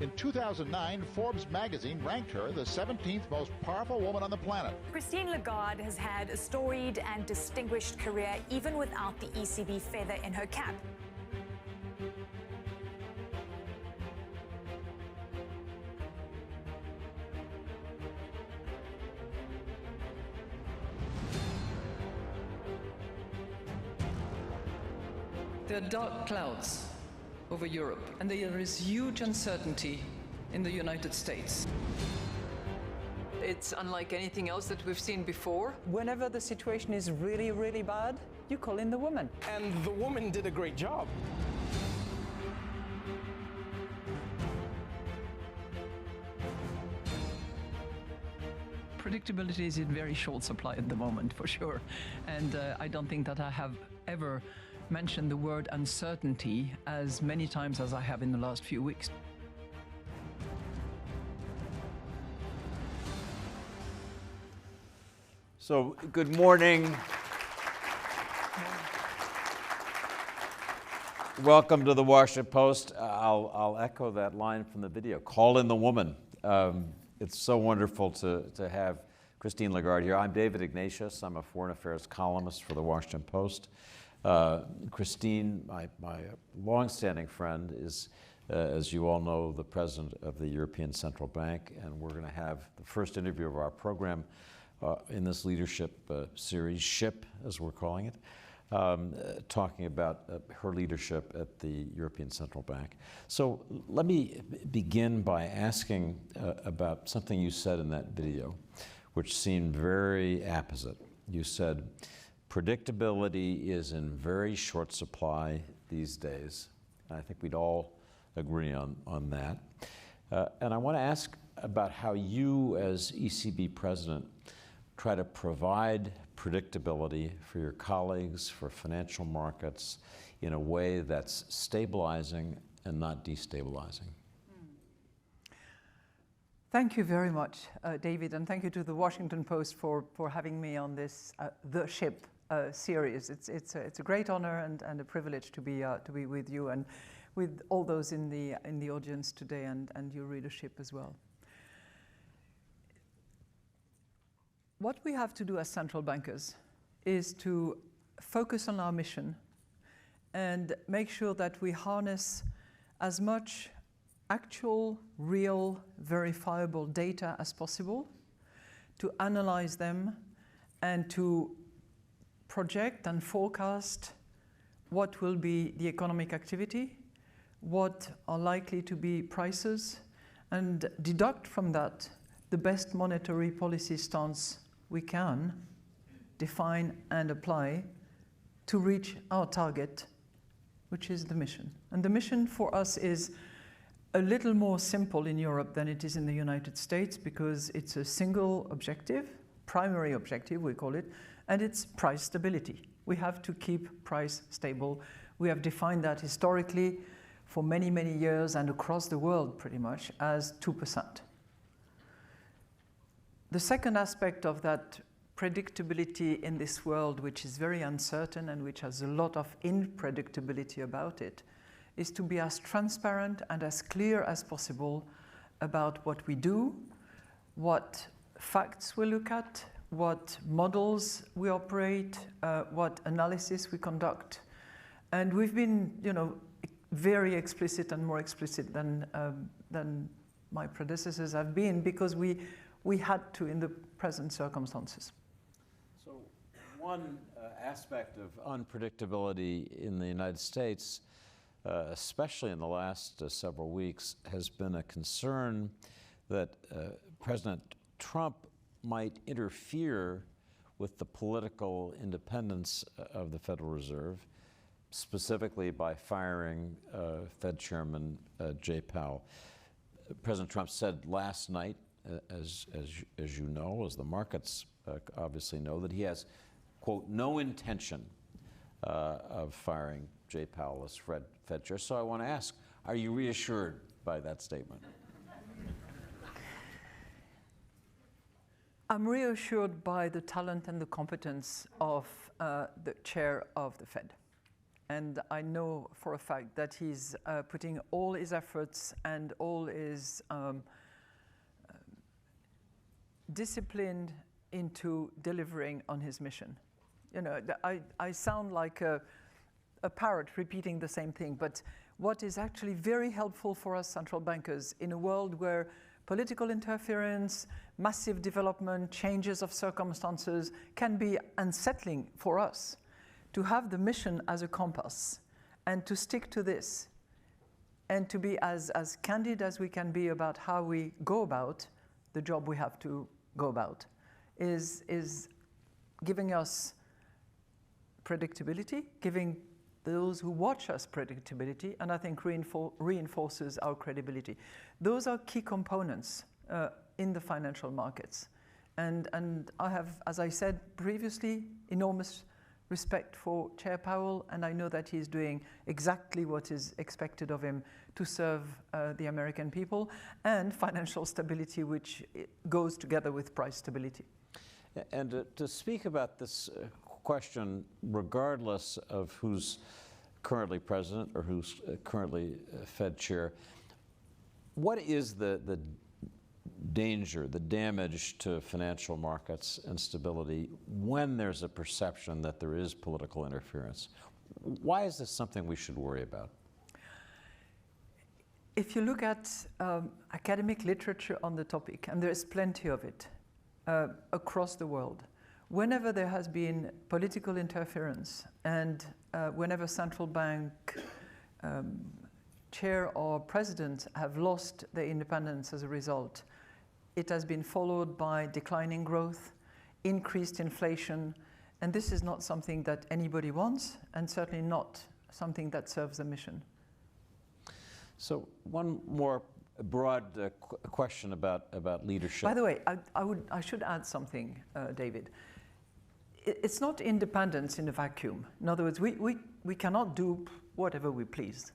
In 2009, Forbes magazine ranked her the 17th most powerful woman on the planet. Christine Lagarde has had a storied and distinguished career even without the ECB feather in her cap. There are dark clouds over Europe, and there is huge uncertainty in the United States. It's unlike anything else that we've seen before. Whenever the situation is really, really bad, you call in the woman. And the woman did a great job. Predictability is in very short supply at the moment, for sure. And I don't think that I have ever mentioned the word uncertainty as many times as I have in the last few weeks. So, good morning. Welcome to the Washington Post. I'll echo that line from the video. Call in the woman. It's so wonderful to have Christine Legarde here. I'm David Ignatius. I'm a foreign affairs columnist for the Washington Post. Christine, my longstanding friend, is, as you all know, the president of the European Central Bank, and we're going to have the first interview of our program in this leadership series, SHIP, as we're calling it, talking about her leadership at the European Central Bank. So let me begin by asking about something you said in that video, which seemed very apposite. You said, predictability is in very short supply these days. And I think we'd all agree on that. And I want to ask about how you, as ECB president, try to provide predictability for your colleagues, for financial markets, in a way that's stabilizing and not destabilizing. Thank you very much, David, and thank you to the Washington Post for having me on this The Ship series. It's a great honor and a privilege to be with you and with all those in the audience today and your readership as well. What we have to do as central bankers is to focus on our mission and make sure that we harness as much actual, real, verifiable data as possible to analyze them and to project and forecast what will be the economic activity, what are likely to be prices, and deduct from that the best monetary policy stance we can define and apply to reach our target, which is the mission. And the mission for us is a little more simple in Europe than it is in the United States because it's a single objective, primary objective we call it, and it's price stability. We have to keep price stable. We have defined that historically for many, many years and across the world pretty much as 2%. The second aspect of that predictability in this world, which is very uncertain and which has a lot of unpredictability about it, is to be as transparent and as clear as possible about what we do, what facts we look at, what models we operate, what analysis we conduct. And we've been, very explicit and more explicit than my predecessors have been because we had to in the present circumstances. So one aspect of unpredictability in the United States, especially in the last several weeks, has been a concern that President Trump might interfere with the political independence of the Federal Reserve, specifically by firing Fed Chairman Jay Powell. President Trump said last night, as you know, as the markets obviously know, that he has, quote, no intention of firing Jay Powell as Fed Chair. So I want to ask, are you reassured by that statement? I'm reassured by the talent and the competence of the chair of the Fed. and I know for a fact that he's putting all his efforts and all his discipline into delivering on his mission. You know, I sound like a parrot repeating the same thing, but what is actually very helpful for us central bankers in a world where political interference, massive development, changes of circumstances can be unsettling for us, to have the mission as a compass and to stick to this and to be as candid as we can be about how we go about the job we have to go about is giving us predictability, giving those who watch us predictability, and I think reinforces our credibility. Those are key components in the financial markets. And I have, as I said previously, enormous respect for Chair Powell, and I know that he's doing exactly what is expected of him to serve the American people, and financial stability, which goes together with price stability. And to speak about this question, regardless of who's currently president or who's currently Fed chair, what is the danger, the damage to financial markets and stability when there's a perception that there is political interference? Why is this something we should worry about? If you look at academic literature on the topic, and there is plenty of it across the world, whenever there has been political interference and whenever central bank chair or president have lost their independence as a result, it has been followed by declining growth, increased inflation, and this is not something that anybody wants, and certainly not something that serves the mission. So one more broad question about leadership. By the way, I should add something, David. It's not independence in a vacuum. In other words, we cannot do whatever we please.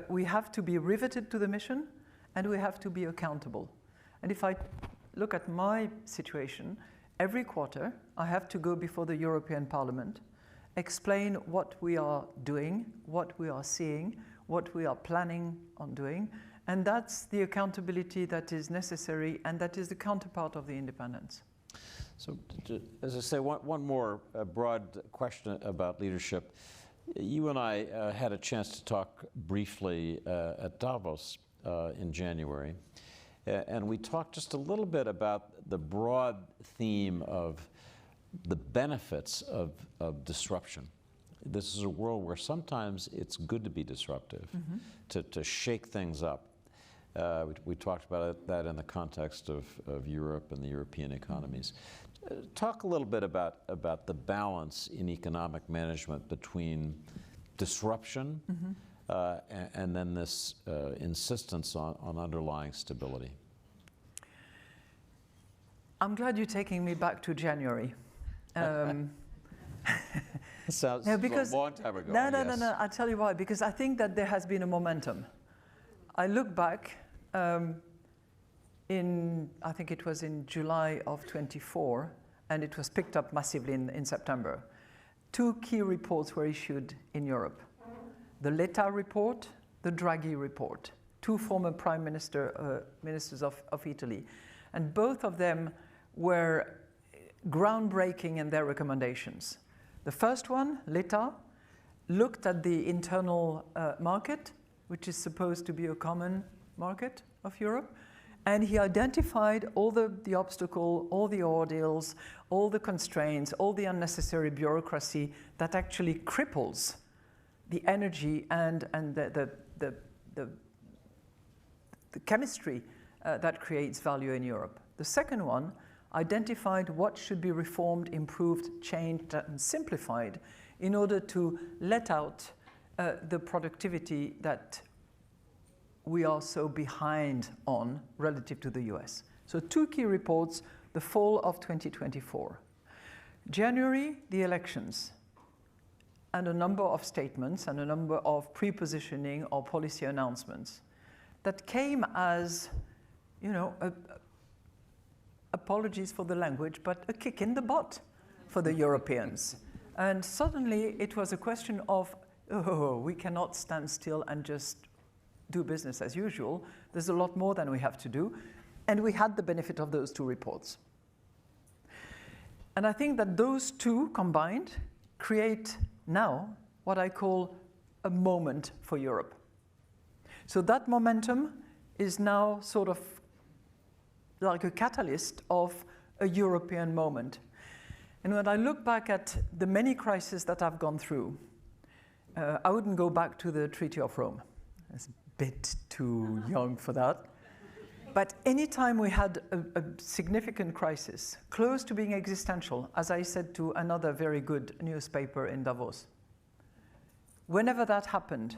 We have to be riveted to the mission, and we have to be accountable. And if I look at my situation, every quarter I have to go before the European Parliament, explain what we are doing, what we are seeing, what we are planning on doing, and that's the accountability that is necessary, and that is the counterpart of the independence. So, as I say, one more broad question about leadership. You and I had a chance to talk briefly at Davos in January, and we talked just a little bit about the broad theme of the benefits of disruption. This is a world where sometimes it's good to be disruptive, to shake things up. We talked about that in the context of Europe and the European economies. Talk a little bit about the balance in economic management between disruption and then this insistence on underlying stability. I'm glad you're taking me back to January. Sounds no, because, a long time ago. No. I'll tell you why. Because I think that there has been a momentum. I look back I think it was in July of 24, and it was picked up massively in September. Two key reports were issued in Europe. The Letta report, the Draghi report, two former prime ministers of Italy. And both of them were groundbreaking in their recommendations. The first one, Letta, looked at the internal market, which is supposed to be a common market of Europe, and he identified all the obstacle, all the ordeals, all the constraints, all the unnecessary bureaucracy that actually cripples the energy and the chemistry that creates value in Europe. The second one identified what should be reformed, improved, changed, and simplified in order to let out the productivity that we are so behind on relative to the US. So two key reports, the fall of 2024. January, the elections, and a number of statements and a number of pre-positioning or policy announcements that came as, apologies for the language, but a kick in the butt for the Europeans. And suddenly it was a question of, oh, we cannot stand still and just do business as usual. There's a lot more than we have to do. And we had the benefit of those two reports. And I think that those two combined create now what I call a moment for Europe. So that momentum is now sort of like a catalyst of a European moment. And when I look back at the many crises that I've gone through, I wouldn't go back to the Treaty of Rome. It's a bit too young for that. But anytime we had a significant crisis, close to being existential, as I said to another very good newspaper in Davos, whenever that happened,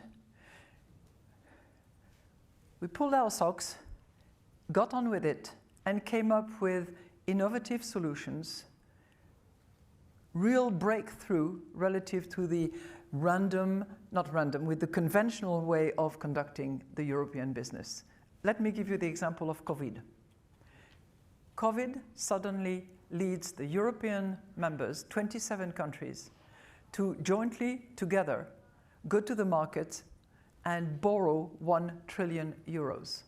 we pulled our socks, got on with it, and came up with innovative solutions, real breakthrough relative to the with the conventional way of conducting the European business. Let me give you the example of COVID. COVID suddenly leads the European members, 27 countries, to jointly, together, go to the market and borrow 1 trillion euros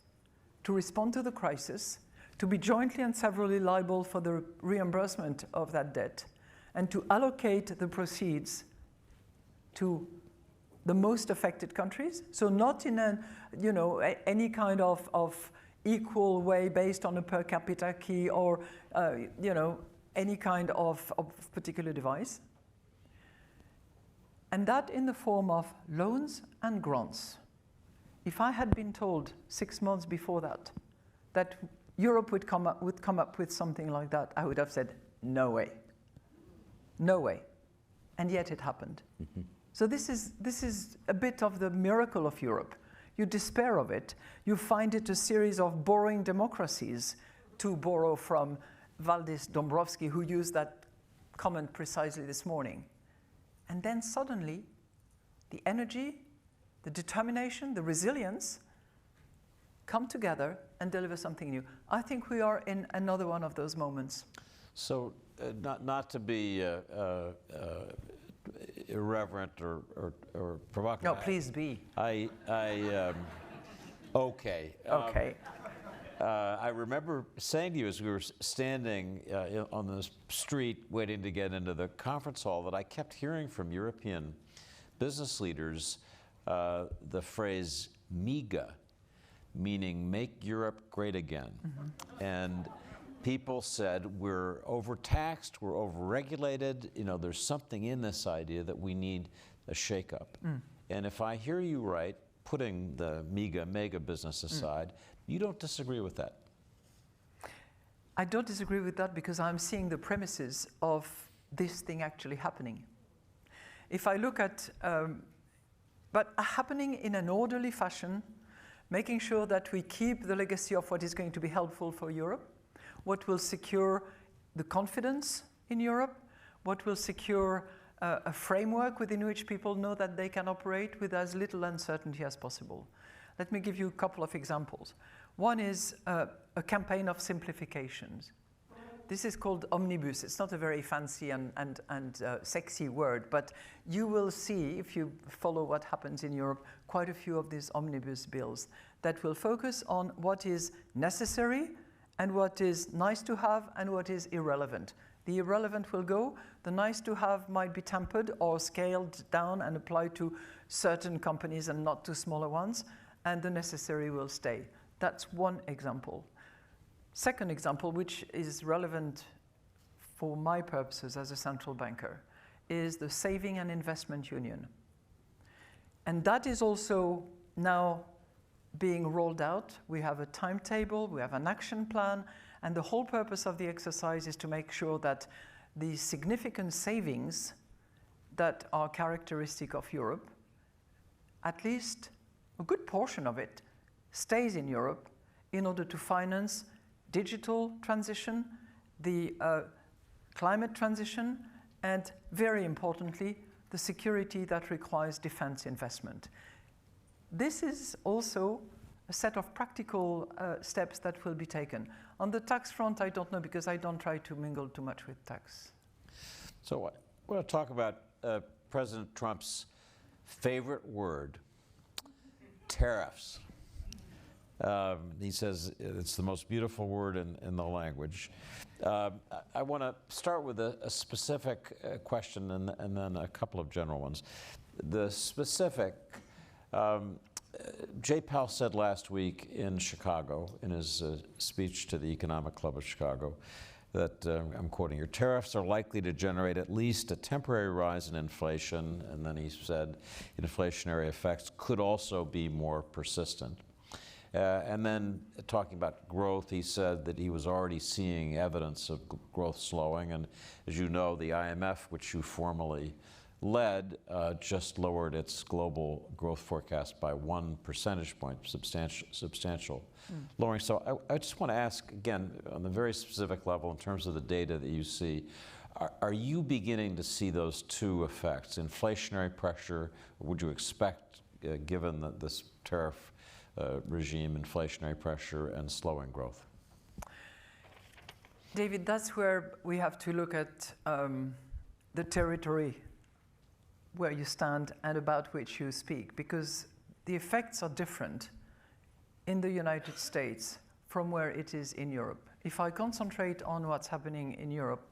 to respond to the crisis, to be jointly and severally liable for the reimbursement of that debt, and to allocate the proceeds to the most affected countries. So not in any kind of equal way based on a per capita key or any kind of particular device. And that in the form of loans and grants. If I had been told 6 months before that Europe would come up with something like that, I would have said, no way. No way. And yet it happened. Mm-hmm. So this is a bit of the miracle of Europe. You despair of it. You find it a series of borrowing democracies, to borrow from Valdis Dombrovskis, who used that comment precisely this morning. And then suddenly, the energy, the determination, the resilience come together and deliver something new. I think we are in another one of those moments. So, not to be irreverent or provocative. No, please be. Okay. Okay. I remember saying to you as we were standing on the street waiting to get into the conference hall that I kept hearing from European business leaders the phrase MEGA, meaning make Europe great again. Mm-hmm. And people said we're overtaxed, we're overregulated, there's something in this idea that we need a shakeup. Mm. And if I hear you right, putting the mega business aside, you don't disagree with that? I don't disagree with that because I'm seeing the premises of this thing actually happening. If I look at, but happening in an orderly fashion, making sure that we keep the legacy of what is going to be helpful for Europe, what will secure the confidence in Europe, what will secure a framework within which people know that they can operate with as little uncertainty as possible. Let me give you a couple of examples. One is a campaign of simplifications. This is called omnibus. It's not a very fancy and sexy word, but you will see, if you follow what happens in Europe, quite a few of these omnibus bills that will focus on what is necessary and what is nice to have and what is irrelevant. The irrelevant will go, the nice to have might be tempered or scaled down and applied to certain companies and not to smaller ones, and the necessary will stay. That's one example. Second example, which is relevant for my purposes as a central banker, is the Saving and Investment Union. And that is also now being rolled out. We have a timetable, we have an action plan, and the whole purpose of the exercise is to make sure that the significant savings that are characteristic of Europe, at least a good portion of it, stays in Europe in order to finance digital transition, the climate transition, and very importantly, the security that requires defense investment. This is also a set of practical steps that will be taken. On the tax front, I don't know because I don't try to mingle too much with tax. So want to talk about President Trump's favorite word, tariffs. He says it's the most beautiful word in the language. I want to start with a specific question and then a couple of general ones. The specific, Jay Powell said last week in Chicago, in his speech to the Economic Club of Chicago, that, I'm quoting here, tariffs are likely to generate at least a temporary rise in inflation, and then he said inflationary effects could also be more persistent. And then talking about growth, he said that he was already seeing evidence of growth slowing, and as you know, the IMF, which you formerly led, just lowered its global growth forecast by 1 percentage point, substantial lowering. So I just want to ask, again, on the very specific level, in terms of the data that you see, are you beginning to see those two effects, inflationary pressure, or would you expect, given this tariff regime, inflationary pressure and slowing growth? David, that's where we have to look at the territory where you stand and about which you speak, because the effects are different in the United States from where it is in Europe. If I concentrate on what's happening in Europe,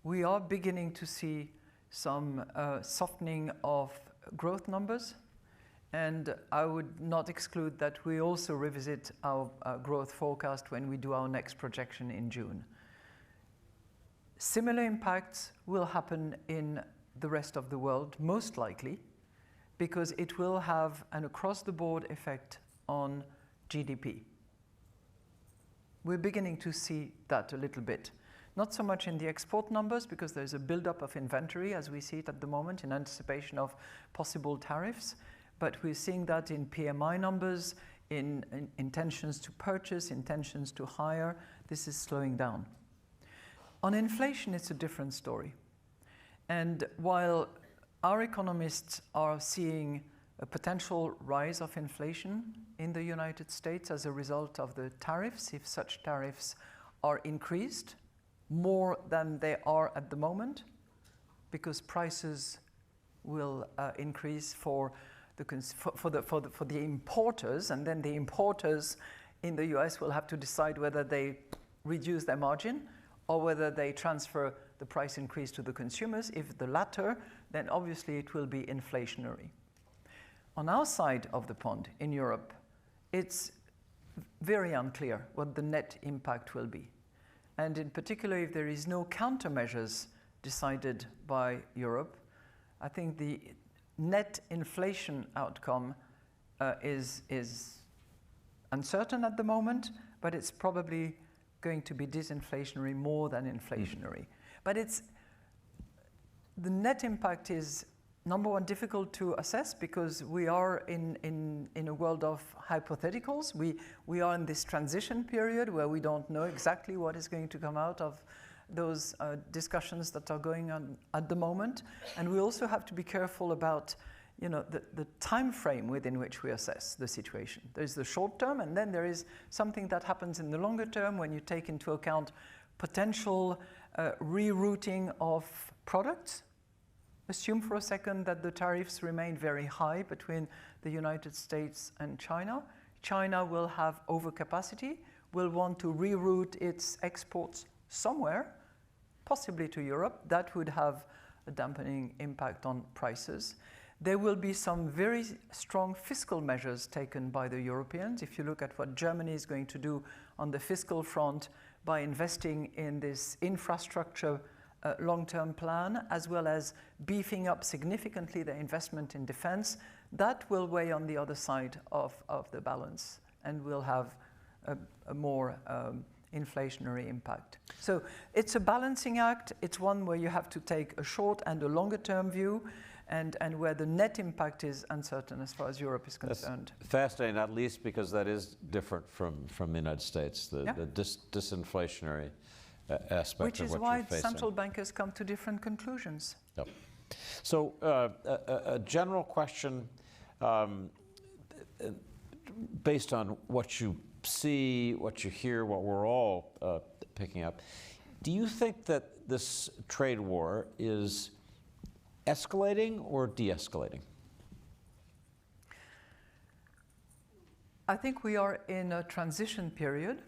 we are beginning to see some softening of growth numbers, and I would not exclude that we also revisit our growth forecast when we do our next projection in June. Similar impacts will happen in the rest of the world, most likely, because it will have an across-the-board effect on GDP. We're beginning to see that a little bit. Not so much in the export numbers, because there's a buildup of inventory as we see it at the moment in anticipation of possible tariffs, but we're seeing that in PMI numbers, in intentions to purchase, intentions to hire. This is slowing down. On inflation, it's a different story. And while our economists are seeing a potential rise of inflation in the United States as a result of the tariffs, if such tariffs are increased more than they are at the moment, because prices will increase for the importers, and then the importers in the US will have to decide whether they reduce their margin or whether they transfer the price increase to the consumers. If the latter, then obviously it will be inflationary. On our side of the pond, in Europe, it's very unclear what the net impact will be. And in particular, if there is no countermeasures decided by Europe, I think the net inflation outcome is uncertain at the moment, but it's probably going to be disinflationary more than inflationary. But the net impact is, number one, difficult to assess because we are in a world of hypotheticals. We are in this transition period where we don't know exactly what is going to come out of those discussions that are going on at the moment. And we also have to be careful about the time frame within which we assess the situation. There's the short term, and then there is something that happens in the longer term when you take into account potential rerouting of products. Assume for a second that the tariffs remain very high between the United States and China. China will have overcapacity, will want to reroute its exports somewhere, possibly to Europe. That would have a dampening impact on prices. There will be some very strong fiscal measures taken by the Europeans. If you look at what Germany is going to do on the fiscal front by investing in this infrastructure long-term plan, as well as beefing up significantly the investment in defense, that will weigh on the other side of the balance and will have a more inflationary impact. So it's a balancing act. It's one where you have to take a short and a longer term view, and where the net impact is uncertain as far as Europe is concerned. That's fascinating, not least because that is different from the United States, the disinflationary aspect which of what is why you're facing. central bankers come to different conclusions. Yep. So a general question based on what you see, what you hear, what we're all picking up. Do you think that this trade war is escalating or de-escalating? I think we are in a transition period.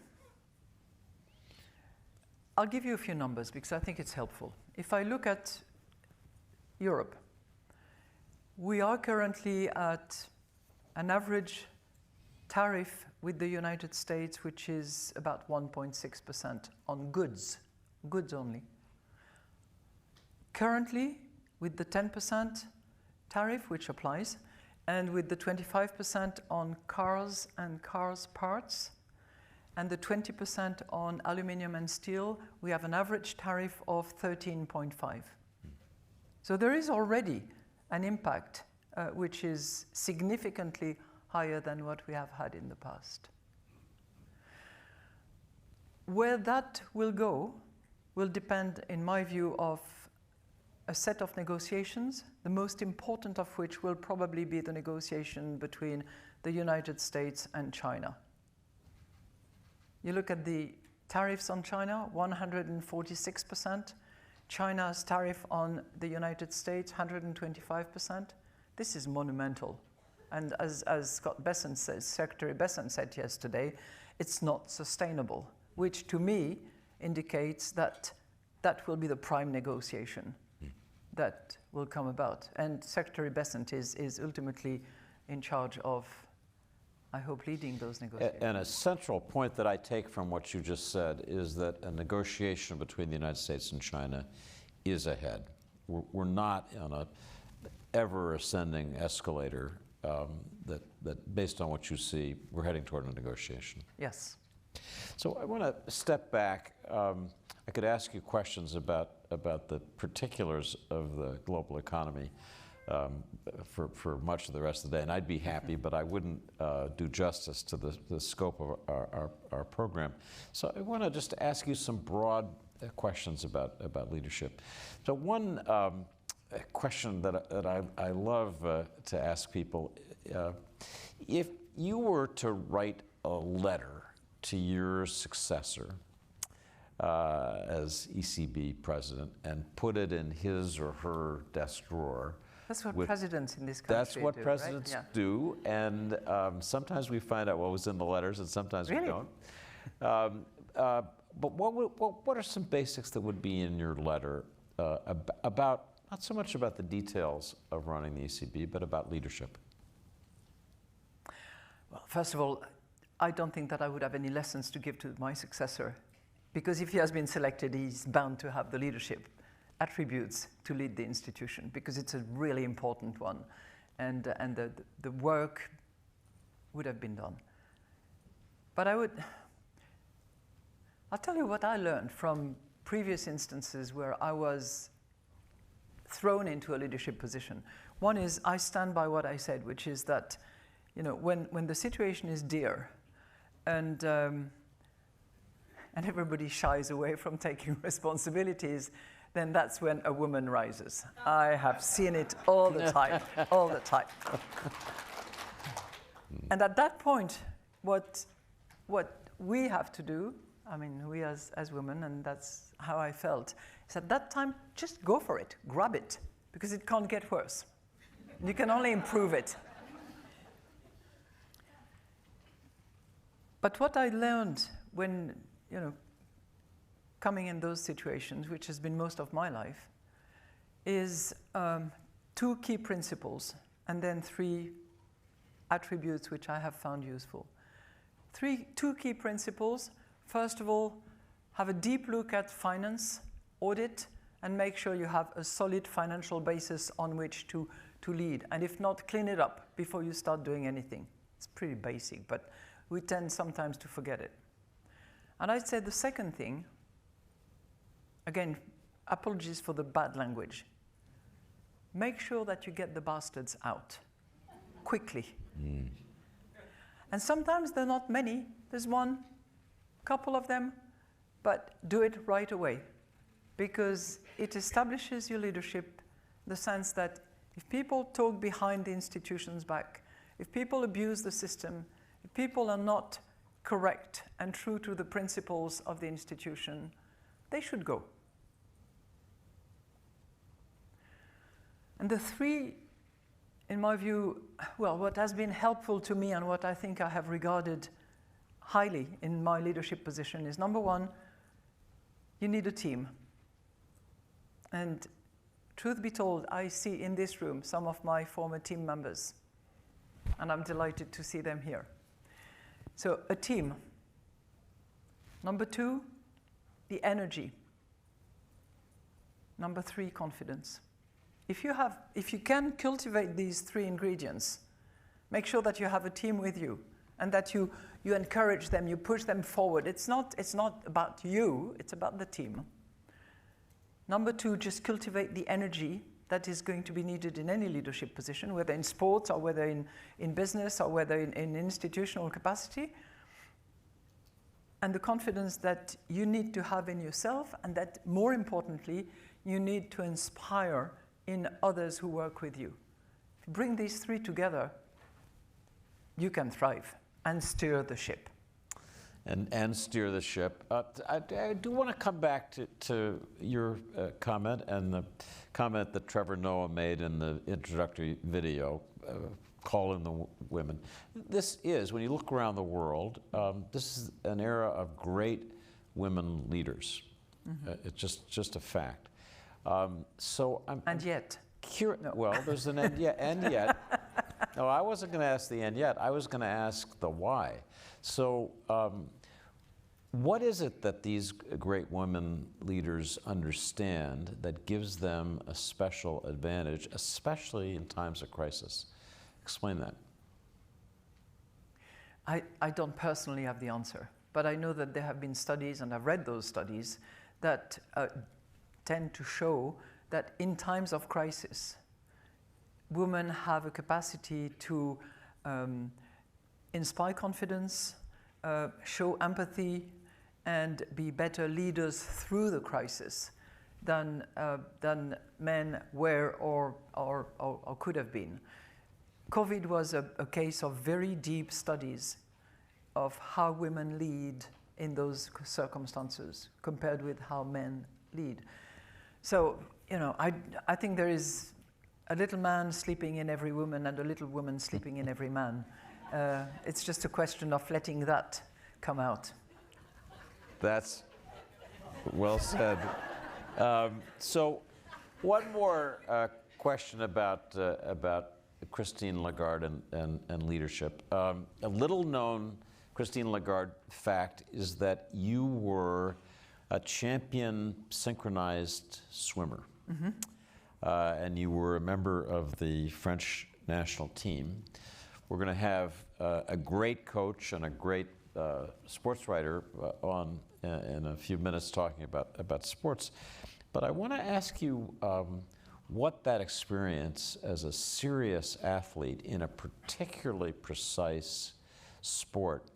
I'll give you a few numbers because I think it's helpful. If I look at Europe, we are currently at an average tariff with the United States, which is about 1.6% on goods only. Currently, with the 10% tariff, which applies, and with the 25% on cars and cars parts, and the 20% on aluminium and steel, we have an average tariff of 13.5. So there is already an impact which is significantly higher than what we have had in the past. Where that will go will depend, in my view, of a set of negotiations, the most important of which will probably be the negotiation between the United States and China. You look at the tariffs on China, 146%. China's tariff on the United States, 125%. This is monumental. And as Scott Bessent says, Secretary Bessent said yesterday, it's not sustainable, which to me indicates that that will be the prime negotiation that will come about. And Secretary Bessent is ultimately in charge of, I hope, leading those negotiations. And a central point that I take from what you just said is that a negotiation between the United States and China is ahead. We're not on a ever ascending escalator that based on what you see, we're heading toward a negotiation. Yes. So I want to step back. I could ask you questions about the particulars of the global economy for much of the rest of the day, and I'd be happy, but I wouldn't do justice to the scope of our program. So I want to just ask you some broad questions about leadership. So one question that I love to ask people, if you were to write a letter to your successor as ECB president and put it in his or her desk drawer. That's what presidents in this country do, That's what presidents right? do, and sometimes we find out what was in the letters and sometimes we don't. But what are some basics that would be in your letter about, not so much about the details of running the ECB, but about leadership? Well, first of all, I don't think that I would have any lessons to give to my successor, because if he has been selected, he's bound to have the leadership attributes to lead the institution, because it's a really important one, and the work would have been done. But I'll tell you what I learned from previous instances where I was thrown into a leadership position. One is I stand by what I said, which is that, you know, when the situation is dire and everybody shies away from taking responsibilities, then that's when a woman rises. I have seen it all the time, all the time. And at that point, what we have to do, I mean, we as women, and that's how I felt, is at that time, just go for it, grab it, because it can't get worse. You can only improve it. But what I learned when, you know, coming in those situations, which has been most of my life, is two key principles and then three attributes which I have found useful. Two key principles. First of all, have a deep look at finance, audit, and make sure you have a solid financial basis on which to lead. And if not, clean it up before you start doing anything. It's pretty basic, but we tend sometimes to forget it. And I'd say the second thing, again, apologies for the bad language. Make sure that you get the bastards out quickly. And sometimes there are not many. There's one, couple of them, but do it right away, because it establishes your leadership in the sense that if people talk behind the institution's back, if people abuse the system, if people are not correct and true to the principles of the institution, they should go. And the three, in my view, well, what has been helpful to me and what I think I have regarded highly in my leadership position is, number one, you need a team. And truth be told, I see in this room some of my former team members, and I'm delighted to see them here. So a team. Number two, the energy. Number three, confidence. If you can cultivate these three ingredients, make sure that you have a team with you and that you encourage them, you push them forward. It's not about you, it's about the team. Number two, just cultivate the energy that is going to be needed in any leadership position, whether in sports or whether in business or whether in institutional capacity. And the confidence that you need to have in yourself, and that, more importantly, you need to inspire in others who work with you. If you bring these three together, you can thrive and steer the ship. And steer the ship. I do want to come back to your comment and the comment that Trevor Noah made in the introductory video, Call in the Women. This is, when you look around the world, this is an era of great women leaders. Mm-hmm. It's just a fact. And yet. No. Well, there's an and yet. No, I wasn't going to ask the and yet. I was going to ask the why. So what is it that these great women leaders understand that gives them a special advantage, especially in times of crisis? Explain that. I don't personally have the answer, but I know that there have been studies, and I've read those studies, that tend to show that in times of crisis, women have a capacity to inspire confidence, show empathy, and be better leaders through the crisis than men were or could have been. COVID was a case of very deep studies of how women lead in those circumstances compared with how men lead. So, I think there is a little man sleeping in every woman and a little woman sleeping in every man. It's just a question of letting that come out. That's well said. So, one more question about Christine Lagarde and leadership. A little-known Christine Lagarde fact is that you were a champion synchronized swimmer. Mm-hmm. And you were a member of the French national team. We're going to have a great coach and a great sports writer on in a few minutes talking about sports. But I want to ask you what that experience as a serious athlete in a particularly precise sport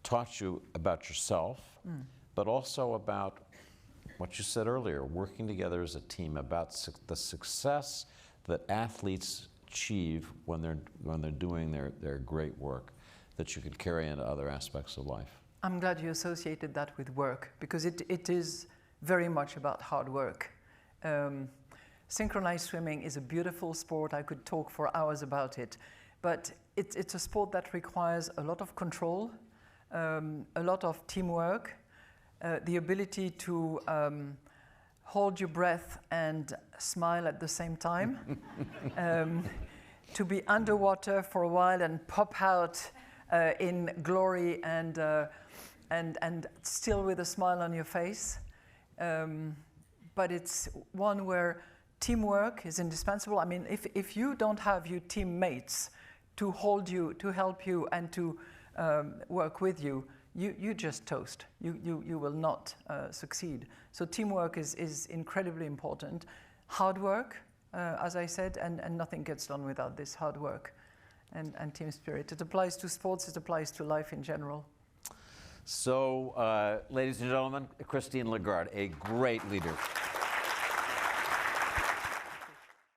taught you about yourself, but also about what you said earlier, working together as a team, about the success that athletes achieve when they're doing their great work that you could carry into other aspects of life. I'm glad you associated that with work, because it is very much about hard work. Synchronized swimming is a beautiful sport. I could talk for hours about it, but it's a sport that requires a lot of control, a lot of teamwork, the ability to hold your breath and smile at the same time, to be underwater for a while and pop out in glory and still with a smile on your face. But it's one where teamwork is indispensable. I mean, if you don't have your teammates to hold you, to help you, and to work with you, you just toast. You will not succeed. So teamwork is incredibly important. Hard work, as I said, and nothing gets done without this hard work and team spirit. It applies to sports, it applies to life in general. So, ladies and gentlemen, Christine Lagarde, a great leader.